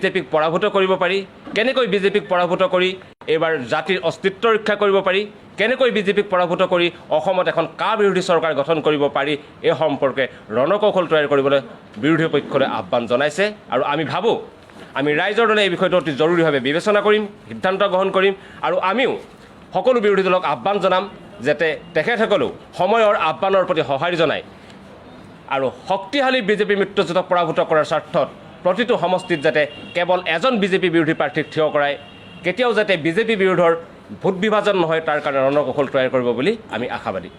বিজেপিক পৰাভূত কৰিব পাৰি, কেনেকৈ বিজেপিক পৰাভূত কৰি এইবাৰ জাতিৰ অস্তিত্ব ৰক্ষা কৰিব পাৰি, কেনেকৈ বিজেপিক পৰাভূত কৰি অসমত এখন কা বিৰোধী চৰকাৰ গঠন কৰিব পাৰি, এই সম্পৰ্কে ৰণকৌশল তৈয়াৰ কৰিবলৈ বিৰোধী পক্ষলৈ আহ্বান জনাইছে। আৰু আমি ভাবোঁ আমি ৰাইজৰ দলে এই বিষয়টো অতি জৰুৰীভাৱে বিবেচনা কৰিম, সিদ্ধান্ত গ্ৰহণ কৰিম। আৰু আমিও সকলো বিৰোধী দলক আহ্বান জনাম যাতে তেখেতসকলেও সময়ৰ আহ্বানৰ প্ৰতি সঁহাৰি জনায় আৰু শক্তিশালী বিজেপি মিত্ৰজোঁটক পৰাভূত কৰাৰ স্বাৰ্থত প্ৰতিটো সমষ্টিত যাতে কেৱল এজন বিজেপি বিৰোধী প্ৰাৰ্থীক থিয় কৰাই কেতিয়াও যাতে বিজেপি বিৰোধৰ ভোট বিভাজন নহয় তাৰ কাৰণে ৰণকৌশল তৈয়াৰ কৰিব বুলি আমি আশাবাদী।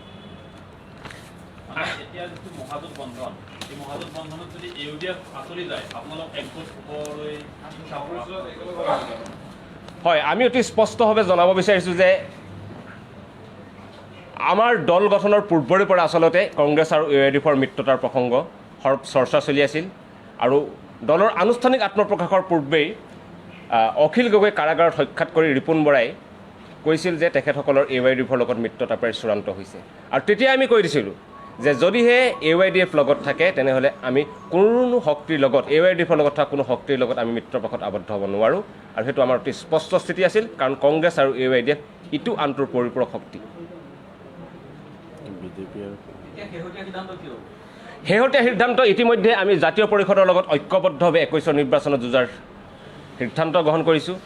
হয়, আমি অতি স্পষ্টভাৱে জনাব বিচাৰিছোঁ যে আমাৰ দল গঠনৰ পূৰ্বৰে পৰা আচলতে কংগ্ৰেছ আৰু AIUDFৰ মিত্ৰতাৰ প্ৰসংগ চৰ্চা চলি আছিল। আৰু দলৰ আনুষ্ঠানিক আত্মপ্ৰকাশৰ পূৰ্বেই অখিল গগৈ কাৰাগাৰত সাক্ষাৎ কৰি ৰিপুণ বৰাই কৈছিল যে তেখেতসকলৰ AIUDFৰ লগত মিত্ৰতা প্ৰায় চূড়ান্ত হৈছে। আৰু তেতিয়া আমি কৈ দিছিলোঁ যে যদিহে AIUDF লগত থাকে তেনেহ'লে আমি কোনো শক্তিৰ লগত AIUDFৰ লগত থকা কোনো শক্তিৰ লগত আমি মিত্ৰপক্ষত আবদ্ধ হ'ব নোৱাৰোঁ। আৰু সেইটো আমাৰ অতি স্পষ্ট স্থিতি আছিল, কাৰণ কংগ্ৰেছ আৰু AIUDF ইটো আনটোৰ পৰিপূৰক শক্তি। শেহতীয়া সিদ্ধান্ত ইতিমধ্যে আমি জাতীয় পৰিষদৰ লগত ঐক্যবদ্ধভাৱে 21 নিৰ্বাচনত যুঁজাৰ সিদ্ধান্ত গ্ৰহণ কৰিছোঁ।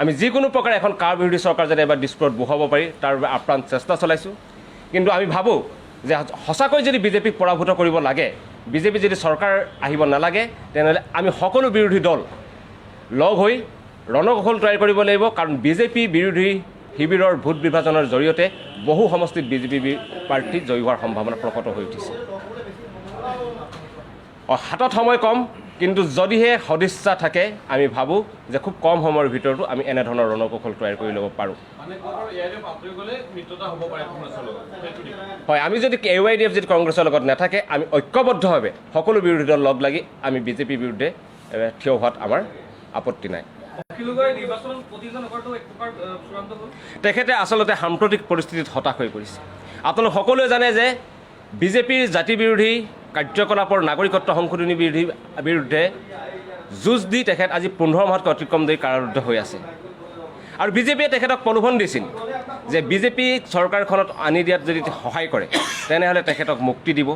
আমি যিকোনো প্ৰকাৰে এখন কা বিৰোধী চৰকাৰ যাতে এবাৰ দিছপুৰত বহুৱাব পাৰি তাৰ বাবে আপ্ৰাণ চেষ্টা চলাইছোঁ। কিন্তু আমি ভাবোঁ যে সঁচাকৈ যদি বিজেপিক পৰাভূত কৰিব লাগে, বিজেপি যদি চৰকাৰ আহিব নালাগে, তেনেহ'লে আমি সকলো বিৰোধী দল লগ হৈ ৰণকৌশল তৈয়াৰ কৰিব লাগিব। কাৰণ বিজেপি বিৰোধী শিবিৰৰ ভোট বিভাজনৰ জৰিয়তে বহু সমষ্টিত বিজেপি প্ৰাৰ্থী জয়ী হোৱাৰ সম্ভাৱনা প্ৰকট হৈ উঠিছে। হাতত সময় কম, কিন্তু যদিহে সদিচ্ছা থাকে আমি ভাবোঁ যে খুব কম সময়ৰ ভিতৰতো আমি এনেধৰণৰ ৰণকৌশল তৈয়াৰ কৰি ল'ব পাৰোঁ। হয়, আমি যদি AIUDF যদি কংগ্ৰেছৰ লগত নাথাকে, আমি ঐক্যবদ্ধভাৱে সকলো বিৰোধী দল লগ লাগি আমি বিজেপিৰ বিৰুদ্ধে থিয় হোৱাত আমাৰ আপত্তি নাই। তেখেতে আচলতে সাম্প্ৰতিক পৰিস্থিতিত হতাশ হৈ পৰিছে। আপোনালোক সকলোৱে জানে যে বিজেপিৰ জাতি বিৰোধী কাৰ্যকলাপৰ নাগৰিকত্ব সংশোধনী বিৰুদ্ধে যুঁজ দি তেখেত আজি 15 মাহতকৈ অতিক্ৰম ধৰি কাৰাৰুদ্ধ হৈ আছে। আৰু বিজেপিয়ে তেখেতক প্ৰলোভন দিছিল যে বিজেপি চৰকাৰখনত আনি দিয়াত যদি সহায় কৰে তেনেহ'লে তেখেতক মুক্তি দিব।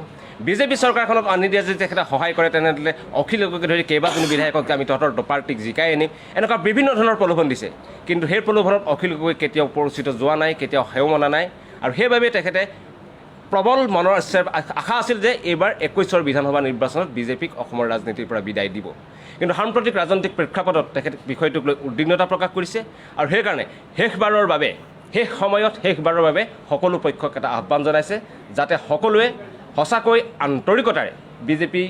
বিজেপি চৰকাৰখনত আনি দিয়াত যদি তেখেতে সহায় কৰে তেনেহ'লে অখিল গগৈকে ধৰি কেইবাজনো বিধায়কক আমি তহঁতৰ পাৰ্টিক জিকাই আনিম, এনেকুৱা বিভিন্ন ধৰণৰ প্ৰলোভন দিছে। কিন্তু সেই প্ৰলোভনত অখিল গগৈ কেতিয়াও পৰিচিত যোৱা নাই, কেতিয়াও সেও মনা নাই। আৰু সেইবাবে তেখেতে প্ৰবল মনৰ আশা আছিল যে এইবাৰ 21 বিধানসভা নিৰ্বাচনত বিজেপিক অসমৰ ৰাজনীতিৰ পৰা বিদায় দিব। কিন্তু সাম্প্ৰতিক ৰাজনৈতিক প্ৰেক্ষাপটত তেখেতে বিষয়টোক লৈ উদ্বিগ্নতা প্ৰকাশ কৰিছে। আৰু সেইকাৰণে শেষবাৰৰ বাবে সকলো পক্ষক এটা আহ্বান জনাইছে যাতে সকলোৱে সঁচাকৈ আন্তৰিকতাৰে বিজেপি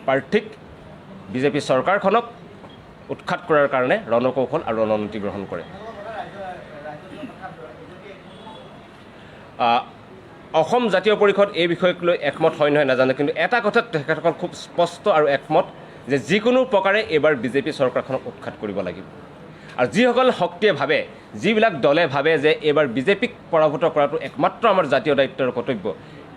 প্ৰাৰ্থীক, বিজেপি চৰকাৰখনক উৎখাত কৰাৰ কাৰণে ৰণকৌশল আৰু ৰণনীতি গ্ৰহণ কৰে। অসম জাতীয় পৰিষদ এই বিষয়ক লৈ একমত হয় নহয় নাজানো, কিন্তু এটা কথাত তেখেতসকল খুব স্পষ্ট আৰু একমত যে যিকোনো প্ৰকাৰে এইবাৰ বিজেপি চৰকাৰখনক উৎখাত কৰিব লাগিব। আৰু যিসকল শক্তিয়ে ভাবে, যিবিলাক দলে ভাবে যে এইবাৰ বিজেপিক পৰাভূত কৰাটো একমাত্ৰ আমাৰ জাতীয় দায়িত্ব আৰু কৰ্তব্য,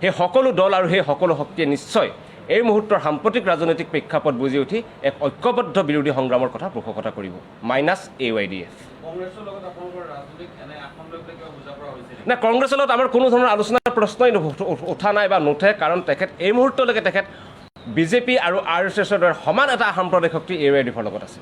সেই সকলো দল আৰু সেই সকলো শক্তিয়ে নিশ্চয় এই মুহূৰ্তৰ সাম্প্ৰতিক ৰাজনৈতিক প্ৰেক্ষাপট বুজি উঠি এক ঐক্যবদ্ধ বিৰোধী সংগ্ৰামৰ কথা পোষকতা কৰিব, মাইনাছ AIUDF। না, কংগ্ৰেছৰ লগত আমাৰ কোনো ধৰণৰ আলোচনাৰ প্ৰশ্নই উঠা নাই বা নুঠে, কাৰণ তেখেত এই মুহূৰ্তলৈকে তেখেত বিজেপি আৰু RSSৰ দৰে সমান এটা সাম্প্ৰদায়িক শক্তি AIUDFৰ লগত আছে।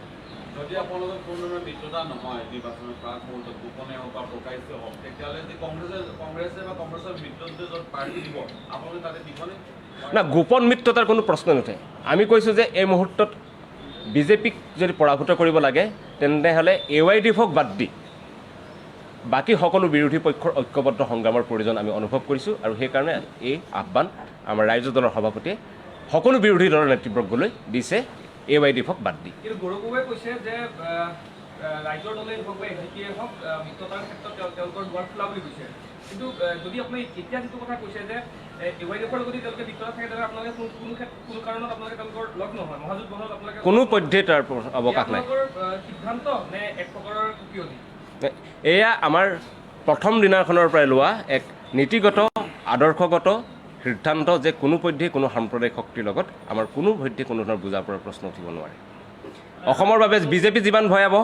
না, গোপন মিত্ৰতাৰ কোনো প্ৰশ্ন নুঠে। আমি কৈছোঁ যে এই মুহূৰ্তত বিজেপিক যদি পৰাভূত কৰিব লাগে তেনেহ'লে AIUDFক বাদ দি বাকী সকলো বিৰোধী পক্ষৰ ঐক্যবদ্ধ সংগ্ৰামৰ প্ৰয়োজন আমি অনুভৱ কৰিছোঁ। আৰু সেইকাৰণে এই আহ্বান আমাৰ ৰাইজৰ দলৰ সভাপতিয়ে সকলো বিৰোধী দলৰ নেতৃবৰ্গলৈ দিছে, AIUDFক বাদ দি। কিন্তু গৌৰৱে কৈছে যে ৰাইজৰ দলে হওক বা AGPয়ে হওক মিত্ৰতাৰ ক্ষেত্ৰত তেওঁলোকৰ দুৱাৰ খোলা বুলি কৈছে। কিন্তু যদি আপুনি এতিয়া যিটো কথা কৈছে যে AIUDFৰ লগত তেওঁলোকে মিত্ৰতা থাকে, তেনেহ'লে আপোনালোকে কোনো কাৰণত আপোনালোকে তেওঁলোকৰ লগ নহয়, মহাজোঁট বন্ধত আপোনালোকে কোনো পধ্যেই তাৰ অৱকাশ নাই। সিদ্ধান্ত নে এক প্ৰকাৰৰ কুকিয়নি? এয়া আমাৰ প্ৰথম দিনাখনৰ পৰাই লোৱা এক নীতিগত আদৰ্শগত সিদ্ধান্ত যে কোনো পধ্যেই কোনো সাম্প্ৰদায়িক শক্তিৰ লগত আমাৰ কোনো পধ্যেই কোনো ধৰণৰ বুজা পৰাৰ প্ৰশ্ন উঠিব নোৱাৰে। অসমৰ বাবে বিজেপি যিমান ভয়াৱহ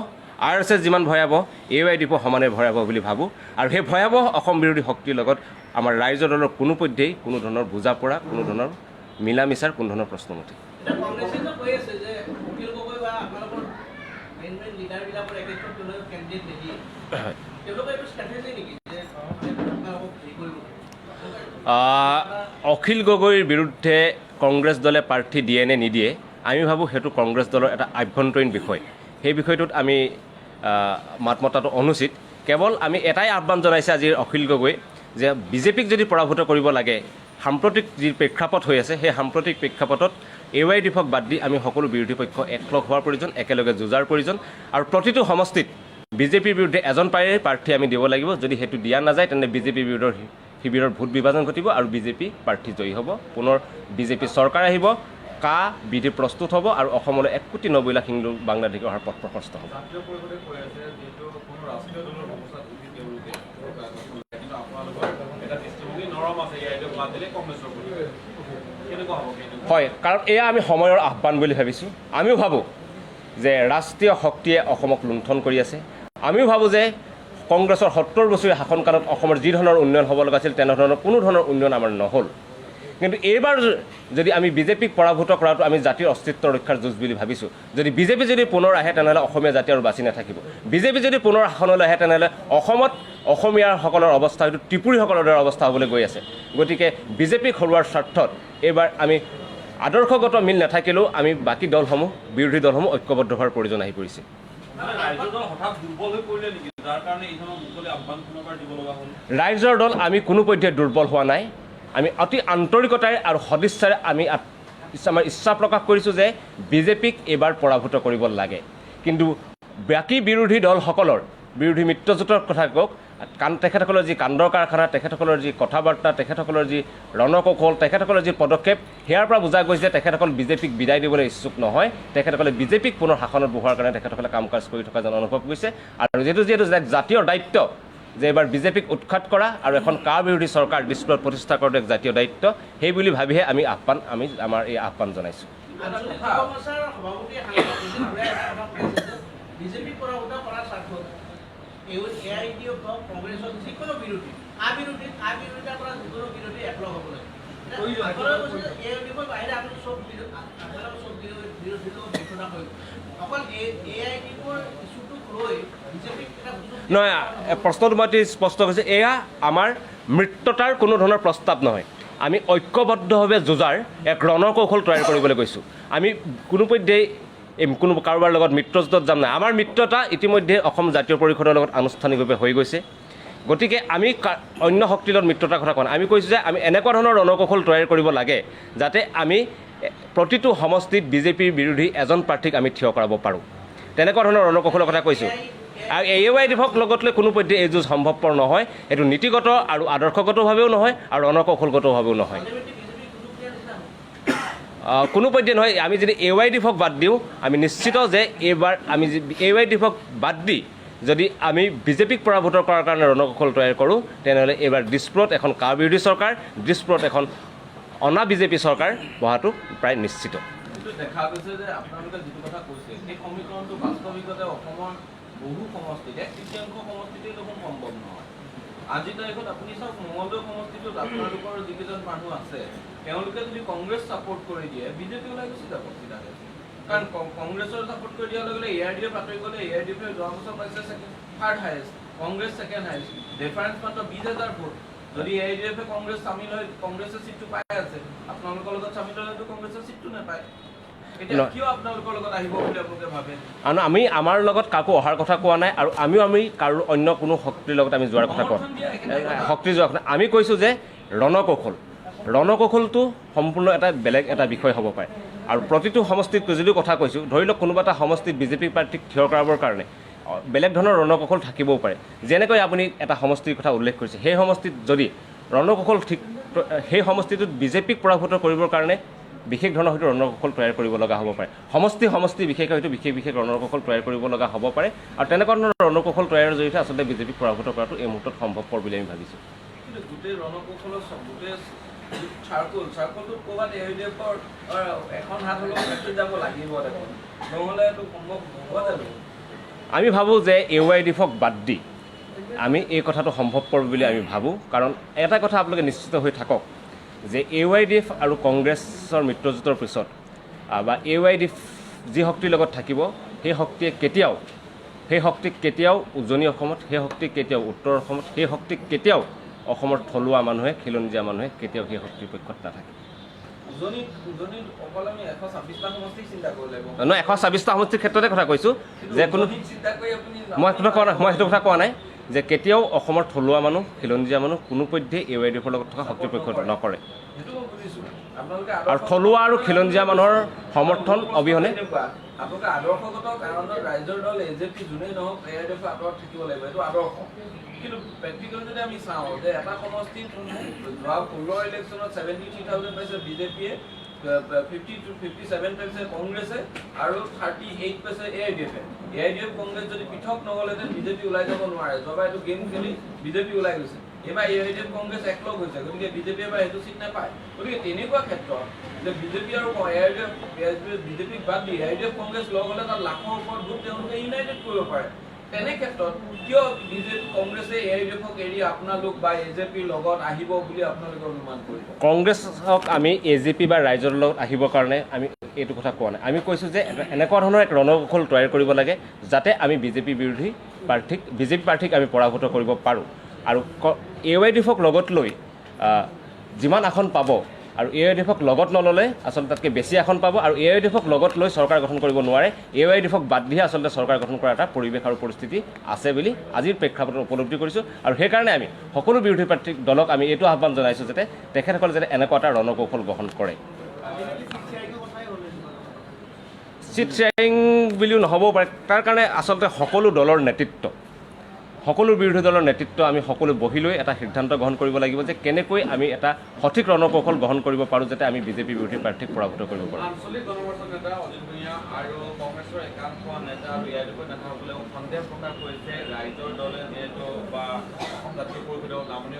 RSS যিমান ভয়াৱহ AYDF সমানে ভয়াৱহ বুলি ভাবোঁ আৰু সেই ভয়াৱহ অসম বিৰোধী শক্তিৰ লগত আমাৰ ৰাইজৰ দলৰ কোনো পধ্যেই কোনো ধৰণৰ বুজা পৰা কোনো ধৰণৰ মিলা মিছাৰ কোনো ধৰণৰ প্ৰশ্ন নুঠে অখিল গগৈৰ বিৰুদ্ধে কংগ্ৰেছ দলে প্ৰাৰ্থী দিয়ে নে নিদিয়ে আমি ভাবোঁ সেইটো কংগ্ৰেছ দলৰ এটা আভ্যন্তৰীণ বিষয় সেই বিষয়টোত আমি মাত মতাটো অনুচিত কেৱল আমি এটাই আহ্বান জনাইছে আজি অখিল গগৈ যে বিজেপিক যদি পৰাভূত কৰিব লাগে সাম্প্ৰতিক যি প্ৰেক্ষাপট হৈ আছে সেই সাম্প্ৰতিক প্ৰেক্ষাপটত AYDFক বাদ দি আমি সকলো বিৰোধী পক্ষ একলগ হোৱাৰ প্ৰয়োজন একেলগে যুঁজাৰ প্ৰয়োজন আৰু প্ৰতিটো সমষ্টিত বিজেপিৰ বিৰুদ্ধে এজন প্ৰাৰ্থী আমি দিব লাগিব যদি সেইটো দিয়া নাযায় তেন্তে বিজেপি বিৰোধৰ শিবিৰৰ ভোট বিভাজন ঘটিব আৰু বিজেপি প্ৰাৰ্থী জয়ী হ'ব পুনৰ বিজেপি চৰকাৰ আহিব কা বিধি প্ৰস্তুত হ'ব আৰু অসমলৈ 1,90,00,000 হিন্দু বাংলাদেশী অহাৰ পথ প্ৰশস্ত হ'ব হয় কাৰণ এয়া আমি সময়ৰ আহ্বান বুলি ভাবিছোঁ আমিও ভাবোঁ যে ৰাষ্ট্ৰীয় শক্তিয়ে অসমক লুণ্ঠন কৰি আছে আমিও ভাবোঁ যে কংগ্ৰেছৰ 70 বছৰীয়া শাসনকালত অসমৰ যি ধৰণৰ উন্নয়ন হ'ব লগা আছিল তেনেধৰণৰ কোনো ধৰণৰ উন্নয়ন আমাৰ নহ'ল কিন্তু এইবাৰ যদি আমি বিজেপিক পৰাভূত কৰাটো আমি জাতিৰ অস্তিত্ব ৰক্ষাৰ যুঁজ বুলি ভাবিছোঁ যদি বিজেপি যদি পুনৰ আহে তেনেহ'লে অসমীয়া জাতি আৰু বাচি নাথাকিব বিজেপি যদি পুনৰ শাসনলৈ আহে তেনেহ'লে অসমত অসমীয়াসকলৰ অৱস্থা হয়তো ত্ৰিপুৰীসকলৰ দৰে অৱস্থা হ'বলৈ গৈ আছে গতিকে বিজেপিক হৰুৱাৰ স্বাৰ্থত এইবাৰ আমি আদৰ্শগত মিল নাথাকিলেও আমি বাকী দলসমূহ বিৰোধী দলসমূহ ঐক্যবদ্ধ হোৱাৰ প্ৰয়োজন আহি পৰিছে ৰাইজৰ দল আমি কোনো পধ্যে দুৰ্বল হোৱা নাই আমি অতি আন্তৰিকতাৰে আৰু সদিচ্ছাৰে আমি আমাৰ ইচ্ছা প্ৰকাশ কৰিছোঁ যে বিজেপিক এইবাৰ পৰাভূত কৰিব লাগে কিন্তু বাকী বিৰোধী দলসকলৰ বিৰোধী মিত্ৰজোঁটৰ কথা কওক তেখেতসকলৰ যি কাণ্ডৰ কাৰখানা তেখেতসকলৰ যি কথা বাৰ্তা তেখেতসকলৰ যি ৰণকৌশল তেখেতসকলৰ যি পদক্ষেপ সেয়াৰ পৰা বুজা গৈছে যে তেখেতসকল বিজেপিক বিদায় দিবলৈ ইচ্ছুক নহয় তেখেতসকলে বিজেপিক পুনৰ শাসনত বহোৱাৰ কাৰণে তেখেতসকলে কাম কাজ কৰি থকা যেন অনুভৱ কৰিছে আৰু যিহেতু জাতীয় দায়িত্ব যে এবাৰ বিজেপিক উৎখাত কৰা আৰু এখন কা বিৰোধী চৰকাৰ দিছপুৰত প্ৰতিষ্ঠা কৰাটো এক জাতীয় দায়িত্ব সেই বুলি ভাবিহে আমি আমাৰ এই আহ্বান জনাইছোঁ নহয় প্ৰশ্নটো মই স্পষ্ট কৈছোঁ এয়া আমাৰ মৃত্যতাৰ কোনো ধৰণৰ প্ৰস্তাৱ নহয় আমি ঐক্যবদ্ধভাৱে যুঁজাৰ এক ৰণকৌশল তৈয়াৰ কৰিবলৈ গৈছোঁ আমি কোনোপধ্যেই কোনো কাৰোবাৰ লগত মিত্ৰজোঁটত যাম নাই আমাৰ মিত্ৰতা ইতিমধ্যে অসম জাতীয় পৰিষদৰ লগত আনুষ্ঠানিকভাৱে হৈ গৈছে গতিকে আমি অন্য শক্তিৰ লগত মিত্ৰতাৰ কথা কোৱা নাই আমি কৈছোঁ যে আমি এনেকুৱা ধৰণৰ ৰণকৌশল তৈয়াৰ কৰিব লাগে যাতে আমি প্ৰতিটো সমষ্টিত বিজেপিৰ বিৰোধী এজন প্ৰাৰ্থীক আমি থিয় কৰাব পাৰোঁ তেনেকুৱা ধৰণৰ ৰণকৌশলৰ কথা কৈছোঁ আৰু AYDFক লগত লৈ কোনো পধ্যে এই যুঁজ সম্ভৱপৰ নহয় এইটো নীতিগত আৰু আদৰ্শগতভাৱেও নহয় আৰু ৰণকৌশলগতভাৱেও নহয় কোনো পধ্যে নহয় আমি যদি AYDFক বাদ দিওঁ আমি নিশ্চিত যে এইবাৰ আমি AYDFক বাদ দি যদি আমি বিজেপিক পৰাভূত কৰাৰ কাৰণে ৰণকৌশল তৈয়াৰ কৰোঁ তেনেহ'লে এইবাৰ দিছপুৰত এখন কা বিৰোধী চৰকাৰ দিছপুৰত এখন অনা বিজেপি চৰকাৰ বহাটো প্ৰায় নিশ্চিত দেখা গৈছে যে আপোনালোকে যিটো কথা কৈছে সেই সমীকৰণটো বাস্তৱিকতে অসমৰ বহু সমষ্টিত 1/3 সমষ্টিতে দেখোন সম্ভৱ নহয় আজি তাৰিখত আপুনি চাওক মঙলদৈ সমষ্টিটোত আপোনালোকৰ যিকেইজন মানুহ আছে তেওঁলোকে যদি কংগ্ৰেছ ছাপোৰ্ট কৰি দিয়ে বিজেপি ওলাই গুচি যাব চিধাকে কাৰণ কংগ্ৰেছৰ ছাপোৰ্ট কৰি দিয়াৰ লগে লগে ARDF আঁতৰি গ'লে ARDF যোৱা বছৰ পাইছে third highest Congress second highest difference মাত্ৰ 20,000 ভোট যদি ARDF কংগ্ৰেছ চামিল হয় কংগ্ৰেছৰ চিটটো পাই আছে আপোনালোকৰ লগত চামিল হ'লেতো কংগ্ৰেছৰ চিটটো নাপায় আমি আমাৰ লগত কাকো অহাৰ কথা কোৱা নাই আৰু আমি কাৰো অন্য কোনো শক্তিৰ লগত আমি যোৱাৰ কথা কোৱা শক্তি যোৱাৰ কথা আমি কৈছোঁ যে ৰণকৌশলটো সম্পূৰ্ণ এটা বেলেগ এটা বিষয় হ'ব পাৰে আৰু প্ৰতিটো সমষ্টিত যদিও কথা কৈছোঁ ধৰি লওক কোনোবা এটা সমষ্টিত বিজেপি প্ৰাৰ্থীক থিয় কৰাবৰ কাৰণে বেলেগ ধৰণৰ ৰণকৌশল থাকিবও পাৰে যেনেকৈ আপুনি এটা সমষ্টিৰ কথা উল্লেখ কৰিছে সেই সমষ্টিত যদি ৰণকৌশল ঠিক সেই সমষ্টিটোত বিজেপিক পৰাভূত কৰিবৰ কাৰণে বিশেষ ধৰণৰ হয়তো ৰণকৌশল তৈয়াৰ কৰিব লগা হ'ব পাৰে সমষ্টি বিশেষকৈ হয়তো বিশেষ ৰণকৌশল তৈয়াৰ কৰিব লগা হ'ব পাৰে আৰু তেনেকুৱা ধৰণৰ ৰণকৌশল তৈয়াৰৰ জৰিয়তে আচলতে বিজেপিক পৰাভূত কৰাটো এই মুহূৰ্তত সম্ভৱপৰ বুলি আমি ভাবিছোঁ গোটেই ৰণকৌশলৰ গোটেই চাৰ্কলটোত ক'ৰবাত AIDFৰ এখন হাত হ'লেও ফেক্টৰীত যাব লাগিব দেখোন, নহ'লে এইটো সম্ভৱ হ'ব জানো? আমি ভাবোঁ যে AYDFক বাদ দি আমি এই কথাটো সম্ভৱপৰ বুলি আমি ভাবোঁ। কাৰণ এটা কথা আপোনালোকে নিশ্চিত হৈ থাকক যে AYDF আৰু কংগ্ৰেছৰ মিত্ৰজোঁটৰ পিছত বা AYDF যি শক্তিৰ লগত থাকিব সেই শক্তিক কেতিয়াও উজনি অসমত, সেই শক্তিক কেতিয়াও উত্তৰ অসমত, সেই শক্তিক কেতিয়াও অসমৰ থলুৱা মানুহে, খিলঞ্জীয়া মানুহে কেতিয়াও সেই শক্তিৰ পক্ষত নাথাকে। উজনিত অকল আমি 126টা সমষ্টিক চিন্তা কৰিব লাগিব। নহয়, 126টা সমষ্টিৰ ক্ষেত্ৰতে কথা কৈছোঁ যে কোনো চিন্তা কৰি আপুনি মই সেইটো কথা কোৱা নাই যে কেতিয়াও অসমৰ থলুৱা মানুহ, খিলঞ্জীয়া মানুহ কোনোপধ্যে AYDFৰ লগত থকা শক্তিৰ পক্ষত নকৰে। সেইটো মই বুজিছোঁ। আপোনালোকে আৰু থলুৱা আৰু খিলঞ্জীয়া মানুহৰ সমৰ্থন অবিহনে আপোনালোকে আদৰ্শগত কাৰণত ৰাইজৰ দল AJP যোনেই নহওক AIDF আঁতৰত থাকিব লাগিব, এইটো আদৰ্শ। কিন্তু প্ৰেক্টিকেলি যদি আমি চাওঁ যে এটা সমষ্টিত যোৱা 16 ইলেকশ্যনত 73,000 পাইছে BJPয়ে, 57 পাইছে কংগ্ৰেছে আৰু 38 পাইছে AIDFে। AIDF কংগ্ৰেছ যদি পৃথক নহ'লেহেঁতেন BJP ওলাই যাব নোৱাৰে। যোৱাবাৰ এইটো গেম খেলি BJP ওলাই গৈছে। এইবাৰ AIDF কংগ্ৰেছ একলগ হৈছে, গতিকে BJP এবাৰ সেইটো চিট নাপায়। গতিকে তেনেকুৱা ক্ষেত্ৰত যে BJP আৰু BJPক বাদ দি AIDF কংগ্ৰেছ লগ হ'লে তাত লাখৰ ওপৰত ভোট তেওঁলোকে ইউনাইটেড কৰিব পাৰে। তেনে ক্ষেত্ৰত কিয় কংগ্ৰেছে AIDFক এৰি আপোনালোক বা AJPৰ লগত আহিব বুলি আপোনালোকে অনুমান কৰিব? কংগ্ৰেছক আমি AJP বা ৰাইজৰ লগত আহিবৰ কাৰণে আমি এইটো কথা কোৱা নাই। আমি কৈছোঁ যে এনেকুৱা ধৰণৰ এক ৰণকৌশল তৈয়াৰ কৰিব লাগে যাতে আমি BJP প্ৰাৰ্থীক আমি পৰাভূত কৰিব পাৰোঁ। আৰু AYDFক লগত লৈ যিমান আসন পাব আৰু AYDFক লগত নল'লে আচলতে তাতকৈ বেছি আসন পাব, আৰু AYDFক লগত লৈ চৰকাৰ গঠন কৰিব নোৱাৰে। AYDFক বাদ দিহে আচলতে চৰকাৰ গঠন কৰাৰ এটা পৰিৱেশ আৰু পৰিস্থিতি আছে বুলি আজিৰ প্ৰেক্ষাপটত উপলব্ধি কৰিছোঁ। আৰু সেইকাৰণে আমি সকলো বিৰোধী প্ৰাৰ্থী দলক আমি এইটো আহ্বান জনাইছোঁ যাতে তেখেতসকলে যাতে এনেকুৱা এটা ৰণকৌশল গ্ৰহণ কৰে। চিট শ্বেয়াৰিং বুলিও নহ'বও পাৰে। তাৰ কাৰণে আচলতে সকলো দলৰ নেতৃত্ব, সকলো বিৰোধী দলৰ নেতৃত্ব আমি সকলো বহি লৈ এটা সিদ্ধান্ত গ্ৰহণ কৰিব লাগিব যে কেনেকৈ আমি এটা সঠিক ৰণকৌশল গ্ৰহণ কৰিব পাৰোঁ যাতে আমি BJP বিৰোধী প্ৰাৰ্থীক পৰাভূত কৰিব পাৰোঁ। আঞ্চলিক গণপৰিষদ নেতা অজিত ভূঞা আৰু কংগ্ৰেছৰ একাংশ নেতা আৰু AIDFৰ নেতাসকলেও সন্দেহ প্ৰকাশ কৰিছে ৰাইজৰ দলে যিহেতু বা অসম জাতীয় পৰিষদৰ নামনি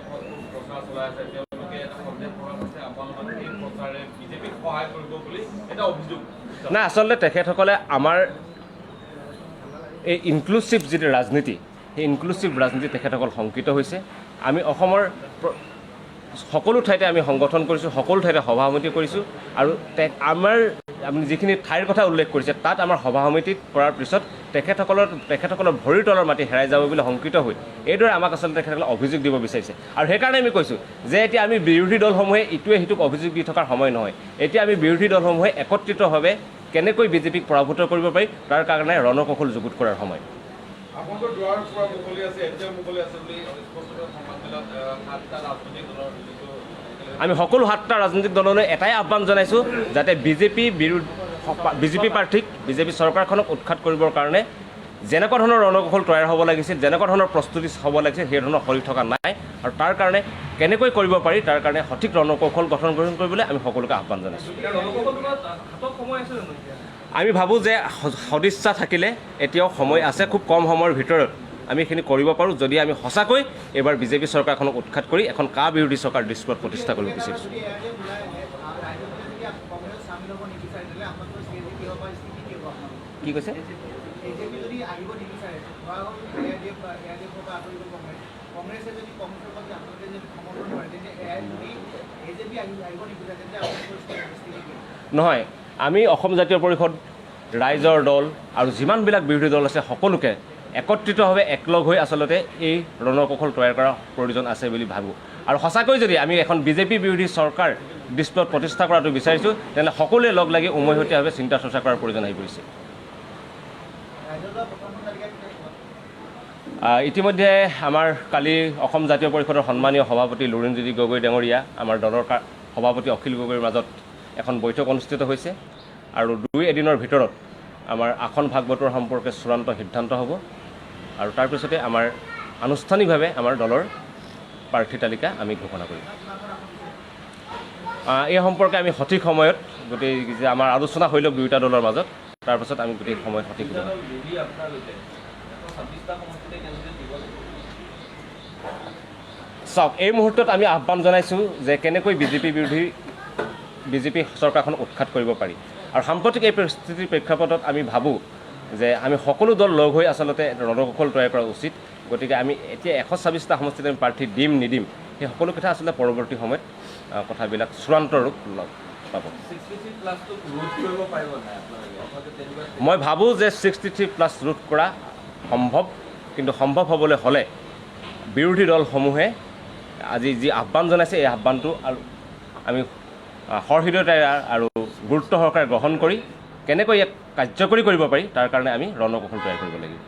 প্ৰচাৰ চলাই আছে, তেওঁলোকে এটা সন্দেহ প্ৰকাশ কৰিছে আপোনালোকে এই প্ৰচাৰে BJPক সহায় কৰিব বুলি এটা অভিযোগ। নাই, আচলতে তেখেতসকলে আমাৰ এই ইনক্লুচিভ যিটো ৰাজনীতি, সেই ইনক্লুচিভ ৰাজনীতি তেখেতসকল শংকিত হৈছে। আমি অসমৰ সকলো ঠাইতে আমি সংগঠন কৰিছোঁ, সকলো ঠাইতে সভা সমিতি কৰিছোঁ, আৰু আমাৰ আপুনি যিখিনি ঠাইৰ কথা উল্লেখ কৰিছে তাত আমাৰ সভা সমিতিত কৰাৰ পিছত তেখেতসকলৰ ভৰিৰ তলৰ মাটি হেৰাই যাব বুলি শংকিত হৈ এইদৰে আমাক আচলতে তেখেতসকলে অভিযোগ দিব বিচাৰিছে। আৰু সেইকাৰণে আমি কৈছোঁ যে এতিয়া আমি বিৰোধী দলসমূহে ইটোৱে সিটোক অভিযোগ দি থকাৰ সময় নহয়। এতিয়া আমি বিৰোধী দলসমূহে একত্ৰিতভাৱে কেনেকৈ BJPক পৰাভূত কৰিব পাৰি তাৰ কাৰণে ৰণকৌশল যুগুত কৰাৰ সময়। আপোনালোকৰ দুৱাৰ পৰা মুকলি আছে, এতিয়া মুকলি আছে বুলি স্পষ্টকৈ সংবাদমেলত 7টা ৰাজনৈতিক দলৰ আমি সকলো 7টা ৰাজনৈতিক দললৈ এটাই আহ্বান জনাইছোঁ যাতে BJP প্ৰাৰ্থীক, BJP চৰকাৰখনক উৎখাত কৰিবৰ কাৰণে যেনেকুৱা ধৰণৰ ৰণকৌশল তৈয়াৰ হ'ব লাগিছিল, যেনেকুৱা ধৰণৰ প্ৰস্তুতি হ'ব লাগিছিল সেই ধৰণৰ হৈ থকা নাই। আৰু তাৰ কাৰণে কেনেকৈ কৰিব পাৰি তাৰ কাৰণে সঠিক ৰণকৌশল গ্ৰহণ কৰিবলৈ আমি সকলোকে আহ্বান জনাইছোঁ। আমি ভাবোঁ যে সদিচ্ছা থাকিলে এতিয়াও সময় আছে, খুব কম সময়ৰ ভিতৰত আমি এইখিনি কৰিব পাৰোঁ যদি আমি সঁচাকৈ এইবাৰ BJP চৰকাৰখনক উৎখাত কৰি এখন কা বিৰোধী চৰকাৰ দৃশ্যত প্ৰতিষ্ঠা কৰিব বিচাৰিছোঁ। কি কৈছে? নহয়, আমি অসম জাতীয় পৰিষদ, ৰাইজৰ দল আৰু যিমানবিলাক বিৰোধী দল আছে সকলোকে একত্ৰিতভাৱে একলগ হৈ আচলতে এই ৰণকৌশল তৈয়াৰ কৰাৰ প্ৰয়োজন আছে বুলি ভাবোঁ। আৰু সঁচাকৈ যদি আমি এখন BJP বিৰোধী চৰকাৰ দৃশ্যত প্ৰতিষ্ঠা কৰাটো বিচাৰিছোঁ তেনেহ'লে সকলোৱে লগ লাগি উমৈহতীয়াভাৱে চিন্তা চৰ্চা কৰাৰ প্ৰয়োজন আহি পৰিছে। ইতিমধ্যে আমাৰ কালি অসম জাতীয় পৰিষদৰ সন্মানীয় সভাপতি লুৰিণজ্যোতি গগৈ ডাঙৰীয়া, আমাৰ দলৰ সভাপতি অখিল গগৈৰ মাজত এখন বৈঠক অনুষ্ঠিত হৈছে, আৰু 2 এদিনৰ ভিতৰত আমাৰ আসন ভাগ বতৰা সম্পৰ্কে চূড়ান্ত সিদ্ধান্ত হ'ব, আৰু তাৰপিছতে আমাৰ আনুষ্ঠানিকভাৱে আমাৰ দলৰ প্ৰাৰ্থী তালিকা আমি ঘোষণা কৰিম। এই সম্পৰ্কে আমি সঠিক সময়ত গোটেই যে আমাৰ আলোচনা হৈ লওক দুয়োটা দলৰ মাজত, তাৰপাছত আমি গোটেই সময়ত সঠিক চাওক, এই মুহূৰ্তত আমি আহ্বান জনাইছোঁ যে কেনেকৈ বিজেপি চৰকাৰখন উৎখাত কৰিব পাৰি। আৰু সাম্প্ৰতিক এই পৰিস্থিতিৰ প্ৰেক্ষাপটত আমি ভাবোঁ যে আমি সকলো দল লগ হৈ আচলতে ৰণকৌশল তৈয়াৰ কৰা উচিত। গতিকে আমি এতিয়া 126টা সমষ্টিত আমি প্ৰাৰ্থী দিম নিদিম সেই সকলো কথা আচলতে পৰৱৰ্তী সময়ত কথাবিলাক চূড়ান্ত ৰূপ পাব। মই ভাবোঁ যে 63+ ৰোধ কৰা সম্ভৱ, কিন্তু সম্ভৱ হ'বলৈ হ'লে বিৰোধী দলসমূহে আজি যি আহ্বান জনাইছে এই আহ্বানটো আৰু আমি সহৃদয়তাৰে আৰু গুৰুত্ব সহকাৰে গ্ৰহণ কৰি কেনেকৈ ইয়াক কাৰ্যকৰী কৰিব পাৰি তাৰ কাৰণে আমি ৰণকৌশল তৈয়াৰ কৰিব লাগিব।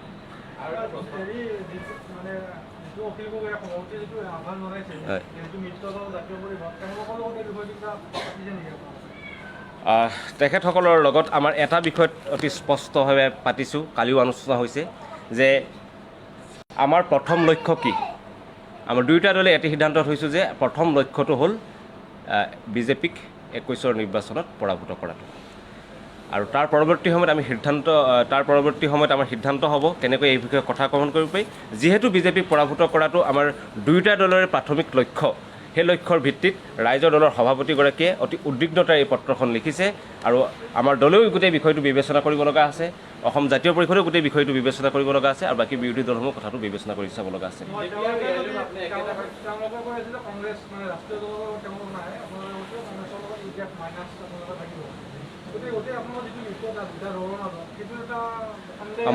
তেখেতসকলৰ লগত আমাৰ এটা বিষয়ত অতি স্পষ্টভাৱে পাতিছোঁ, কালিও আলোচনা হৈছে যে আমাৰ প্ৰথম লক্ষ্য কি। আমাৰ দুয়োটা দলে এটি সিদ্ধান্তত হৈছোঁ যে প্ৰথম লক্ষ্যটো হ'ল বিজেপিক 21ৰ নিৰ্বাচনত পৰাভূত কৰাটো। আৰু তাৰ পৰৱৰ্তী সময়ত আমাৰ সিদ্ধান্ত হ'ব কেনেকৈ এই বিষয়ে কথা গ্ৰহণ কৰিব পাৰি। যিহেতু বিজেপিক পৰাভূত কৰাটো আমাৰ দুয়োটা দলৰে প্ৰাথমিক লক্ষ্য, সেই লক্ষ্যৰ ভিত্তিত ৰাইজৰ দলৰ সভাপতিগৰাকীয়ে অতি উদ্বিগ্নতাৰে এই পত্ৰখন লিখিছে আৰু আমাৰ দলেও গোটেই বিষয়টো বিবেচনা কৰিব লগা আছে, অসম জাতীয় পৰিষদেও গোটেই বিষয়টো বিবেচনা কৰিব লগা আছে আৰু বাকী বিৰোধী দলসমূহ কথাটো বিবেচনা কৰি চাব লগা আছে।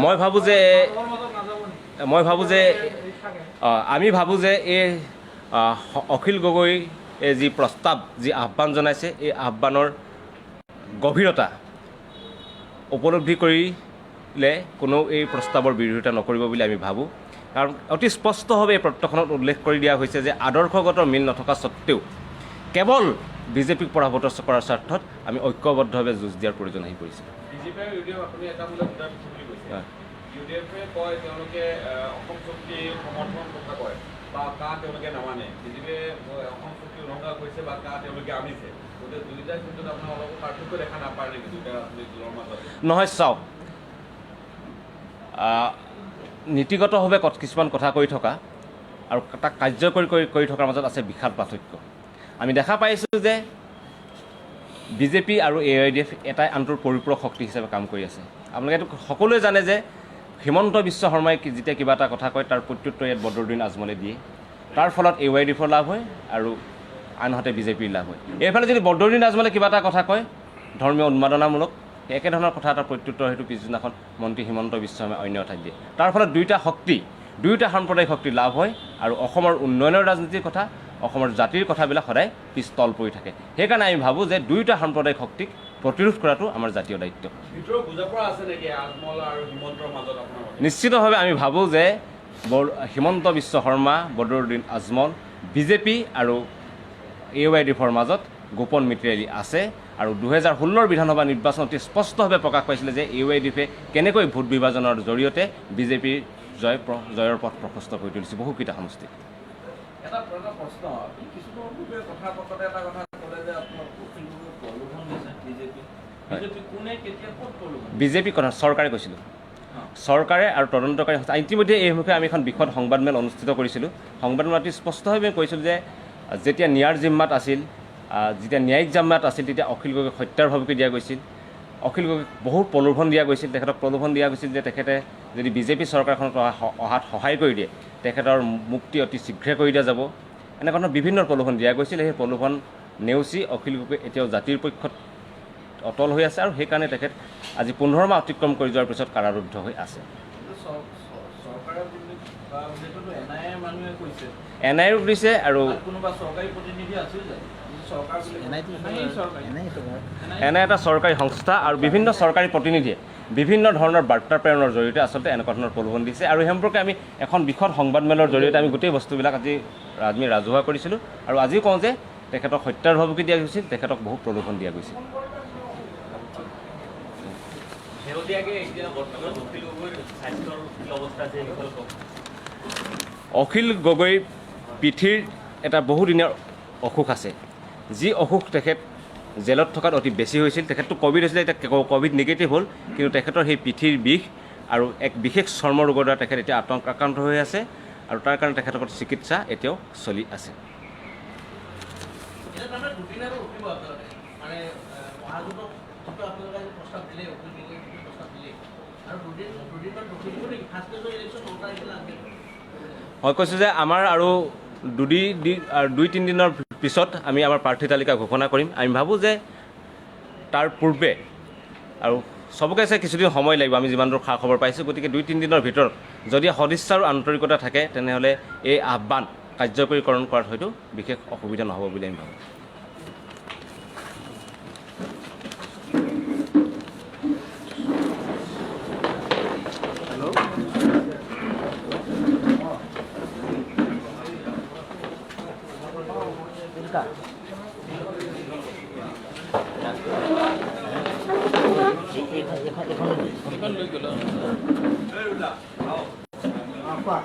মই ভাবোঁ যে আমি ভাবোঁ যে এই অখিল গগৈ যি প্ৰস্তাৱ, যি আহ্বান জনাইছে এই আহ্বানৰ গভীৰতা উপলব্ধি কৰিলে কোনেও এই প্ৰস্তাৱৰ বিৰোধিতা নকৰিব বুলি আমি ভাবোঁ। কাৰণ অতি স্পষ্টভাৱে এই পত্ৰখনত উল্লেখ কৰি দিয়া হৈছে যে আদৰ্শগত মিল নথকা স্বত্তেও কেৱল বিজেপিক পৰাভূত কৰাৰ স্বাৰ্থত আমি ঐক্যবদ্ধভাৱে যুঁজ দিয়াৰ প্ৰয়োজন আহি পৰিছে। UDF-এ কয় তেওঁলোকে অসম চুক্তি সমৰ্থন কথা কয় বা কা তেওঁলোকে নামানে, বিজেপিয়ে অসম চুক্তি উলংঘা কৰিছে বা কা তেওঁলোকে আনিছে, গতিকে দুয়োটাৰ ক্ষেত্ৰত আপোনাৰ অলপ পাৰ্থক্য দেখা নাপায় নেকি দুয়োটা দলৰ মাজত? নহয়, চাওক, নীতিগতভাৱে কিছুমান কথা কৈ থকা আৰু তাক কাৰ্যকৰী কৰি থকাৰ মাজত আছে বিশাল পাৰ্থক্য। আমি দেখা পাইছোঁ যে বিজেপি আৰু AIDF এটাই আনটোৰ পৰিপূৰক শক্তি হিচাপে কাম কৰি আছে। আপোনালোকে এইটো সকলোৱে জানে যে হিমন্ত বিশ্ব শৰ্মাই যেতিয়া কিবা এটা কথা কয় তাৰ প্ৰত্যুত্তৰ ইয়াত বদৰুদ্দিন আজমলে দিয়ে, তাৰ ফলত AIDFৰ লাভ হয় আৰু আনহাতে বিজেপিৰ লাভ হয়। এইফালে যদি বদৰুদ্দিন আজমলে কিবা এটা কথা কয় ধৰ্মীয় উন্মাদনামূলক, একেধৰণৰ কথা এটা প্ৰত্যুত্তৰ সেইটো পিছদিনাখন মন্ত্ৰী হিমন্ত বিশ্ব শৰ্মাই অন্য ঠাইত দিয়ে। তাৰ ফলত দুয়োটা সাম্প্ৰদায়িক শক্তি লাভ হয় আৰু অসমৰ উন্নয়নৰ ৰাজনীতিৰ কথা, অসমৰ জাতিৰ কথাবিলাক সদায় পিছতল পৰি থাকে। সেইকাৰণে আমি ভাবোঁ যে দুয়োটা সাম্প্ৰদায়িক শক্তিক প্ৰতিৰোধ কৰাটো আমাৰ জাতীয় দায়িত্ব। নিশ্চিতভাৱে আমি ভাবোঁ যে হিমন্ত বিশ্ব শৰ্মা, বদৰুদ্দিন আজমল, বিজেপি আৰু AIDFৰ মাজত গোপন মিত্ৰালি আছে। আৰু 2016 বিধানসভা নিৰ্বাচন অতি স্পষ্টভাৱে প্ৰকাশ পাইছিলে যে AIDFে কেনেকৈ ভোট বিভাজনৰ জৰিয়তে বিজেপিৰ জয়ৰ পথ প্ৰশস্ত কৰি তুলিছে বহুকেইটা সমষ্টিত। এটা প্ৰশ্ন, কিছুমান কথা পততে এটা কথা ক'লে যে আপোনাৰ প্ৰলোভন দিছে বিজেপি কোনে কেতিয়া ক'ত প্ৰলোভন? বিজেপি কথা চৰকাৰে কৈছিলোঁ, চৰকাৰে আৰু তদন্তকাৰী সংস্থা। ইতিমধ্যে এই মুখে আমি এখন বিশদ সংবাদমেল অনুষ্ঠিত কৰিছিলোঁ। সংবাদমেলটি স্পষ্টভাৱে কৈছিলোঁ যে যেতিয়া ন্যায়ৰ জিম্মাত আছিল, যেতিয়া ন্যায়িক জিম্মাত আছিল, তেতিয়া অখিল গগৈক হত্যাৰ ভাবুকি দিয়া গৈছিল। অখিল গগৈক বহুত প্ৰলোভন দিয়া গৈছিল, তেখেতক প্ৰলোভন দিয়া গৈছিল যে তেখেতে যদি বিজেপি চৰকাৰখনত অহাত সহায় কৰি দিয়ে তেখেতৰ মুক্তি অতি শীঘ্ৰে কৰি দিয়া যাব। এনেকুৱা ধৰণৰ বিভিন্ন প্ৰলোভন দিয়া গৈছিল। সেই প্ৰলোভন নেওচি অখিল গগৈ এতিয়াও জাতিৰ পক্ষত অটল হৈ আছে আৰু সেইকাৰণে তেখেত আজি 15 মাহ অতিক্ৰম কৰি যোৱাৰ পিছত কাৰাৰুদ্ধ হৈ আছে। NIA দিছে আৰু এনে এটা চৰকাৰী সংস্থা আৰু বিভিন্ন চৰকাৰী প্ৰতিনিধিয়ে বিভিন্ন ধৰণৰ বাৰ্তা প্ৰেৰণৰ জৰিয়তে আচলতে এনেকুৱা ধৰণৰ প্ৰলোভন দিছে। আৰু সেই সম্পৰ্কে আমি এখন বিশদ সংবাদমেলৰ জৰিয়তে আমি গোটেই বস্তুবিলাক আমি ৰাজহুৱা কৰিছিলোঁ আৰু আজিও কওঁ যে তেখেতক হত্যাৰ ভাবুকি দিয়া গৈছিল, তেখেতক বহুত প্ৰলোভন দিয়া গৈছিল। অখিল গগৈ পিঠিৰ এটা বহুদিনীয়া অসুখ আছে, যি অসুখ তেখেত জেলত থকাত অতি বেছি হৈছিল। তেখেতটো ক'ভিড হৈছিলে, এতিয়া ক'ভিড নিগেটিভ হ'ল, কিন্তু তেখেতৰ সেই পিঠিৰ বিষ আৰু এক বিশেষ চৰ্ম ৰোগৰ দ্বাৰা তেখেত এতিয়া আক্ৰান্ত হৈ আছে আৰু তাৰ কাৰণে তেখেতসকলৰ চিকিৎসা এতিয়াও চলি আছে। মই কৈছোঁ যে আমাৰ আৰু 2-3 দিনৰ পিছত আমি আমাৰ প্ৰাৰ্থী তালিকা ঘোষণা কৰিম। আমি ভাবোঁ যে তাৰ পূৰ্বে আৰু চবকে চাই কিছুদিন সময় লাগিব, আমি যিমান দূৰ খা খবৰ পাইছোঁ। গতিকে 2-3 দিনৰ ভিতৰত যদি সদিচ্ছা আৰু আন্তৰিকতা থাকে তেনেহ'লে এই আহ্বান কাৰ্যকৰীকৰণ কৰাত হয়তো বিশেষ অসুবিধা নহ'ব বুলি আমি ভাবোঁ। কোৱা